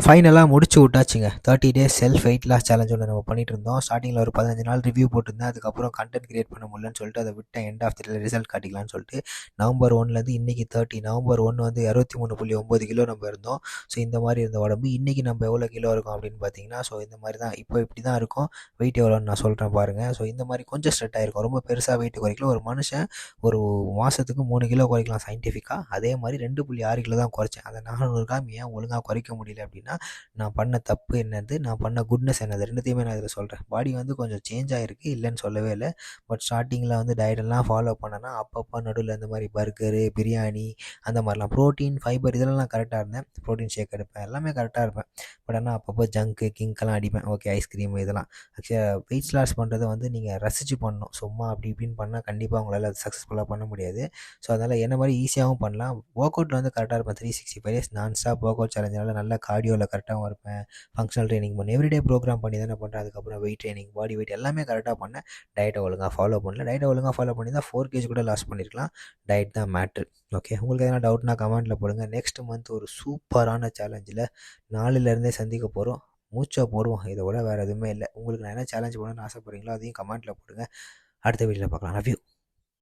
ஃபைனலாக முடிச்சு விட்டாச்சுங்க. 30 days self weight loss challenge ஒன்று நம்ம பண்ணிட்டு இருந்தோம். ஸ்டார்டிங்கில் ஒரு 15 நாள் ரிவ்யூ போட்டிருந்தேன். அதுக்கப்புறம் கண்டென்ட் கிரியேட் பண்ண முடியலன்னு சொல்லிட்டு அதை விட்டேன். End of the day result காட்டிக்கலாம்னு சொல்லிட்டு நவம்பர் 1லேருந்து இன்றைக்கி 30 நவம்பர் 1 வந்து 63.9 கிலோ நம்ம இருந்தோம். ஸோ இந்த மாதிரி இருந்த உடம்பு இன்றைக்கி நம்ம எவ்வளோ கிலோ இருக்கும் அப்படின்னு பார்த்தீங்கன்னா, ஸோ இந்த மாதிரி தான் இப்போ இப்படி தான் இருக்கும். வெயிட் எவ்வளோன்னு நான் சொல்கிறேன் பாருங்கள். ஸோ இந்த மாதிரி கொஞ்சம் ஸ்ட்ரெட் ஆகிருக்கும். ரொம்ப பெருசாக வெயிட் குறைக்கல. ஒரு மனுஷன் ஒரு மாதத்துக்கு 3 கிலோ குறைக்கலாம் சயின்டிஃபிக்காக. அதே மாதிரி 2.6 கிலோ தான் குறைச்சேன். அதை 400 கிராம் ஏன் ஒழுங்காக குறைக்க முடியல அப்படின்னா, நான் பண்ண தப்பு என்னது, நான் பண்ண குட்னஸ் என்னது, ரெண்டுத்தையுமே நான் இதில் சொல்கிறேன். பாடி வந்து கொஞ்சம் சேஞ்ச் ஆகிருக்கு, இல்லைன்னு சொல்லவே இல்லை. பட் ஸ்டார்டிங்கில் வந்து டயட்டெல்லாம் ஃபாலோ பண்ணேன்னா அப்பப்போ நடுவில் இந்த மாதிரி பர்கரு, பிரியாணி அந்த மாதிரிலாம் ப்ரோட்டீன், ஃபைபர் இதெல்லாம் கரெக்டாக இருந்தேன். ப்ரோட்டீன் ஷேக் எடுப்பேன், எல்லாமே கரெக்டாக இருப்பேன். பட் ஆனால் அப்பப்போ ஜங்க்கு கிங்க்கெல்லாம் அடிப்பேன். ஓகே, ஐஸ்கிரீம் இதெல்லாம். ஆக்சுவலாக வெயிட் லாஸ் பண்ணுறதை வந்து நீங்கள் ரசித்து பண்ணணும். சும்மா அப்படி இப்படின்னு பண்ணால் கண்டிப்பாக உங்களால் அது சக்ஸஸ்ஃபுல்லாக பண்ண முடியாது. ஸோ அதனால் என்ன மாதிரி ஈஸியாகவும் பண்ணலாம். ஒர்க் அவுட்டில் வந்து கரெக்டாக இருப்பேன். 365 டேஸ் நான் ஸ்டாப் ஒர்க் அவுட் சேலஞ்சால நல்ல கார்டியோவில் கரெக்டாகவும் இருப்பேன். ஃபங்க்ஷனல் ட்ரைனிங் பண்ணேன். எவ்ரிடே ப்ரோக்ராம் பண்ணி தானே பண்ணுறேன். அதுக்கப்புறம் வெயிட் ட்ரைனிங், பாடி வெயிட் எல்லாமே கரெக்டாக பண்ணேன். டயட்டை ஒழுங்காக ஃபாலோ பண்ணல. டயட்டை ஒழுங்காக ஃபாலோ பண்ணி தான் 4 kg கூட லாஸ் பண்ணியிருக்கலாம். டயட் தான் மேட்ரு. ஓகே, உங்களுக்கு எதனா டவுட்னா கமெண்ட்டில் போடுங்க. நெக்ஸ்ட் மந்த் ஒரு சூப்பரான சேலஞ்சில் 4லேருந்தே சந்திக்க போகிறோம். மூச்சை போடுவோம். இதை விட வேறு எதுவுமே இல்லை. உங்களுக்கு நான் என்ன சேலஞ்ச் பண்ணணும்னு ஆசைப்படுறீங்களோ அதையும் கமெண்ட்டில் போடுங்க. அடுத்த வீடியோவில் பார்க்கலாம். Love you.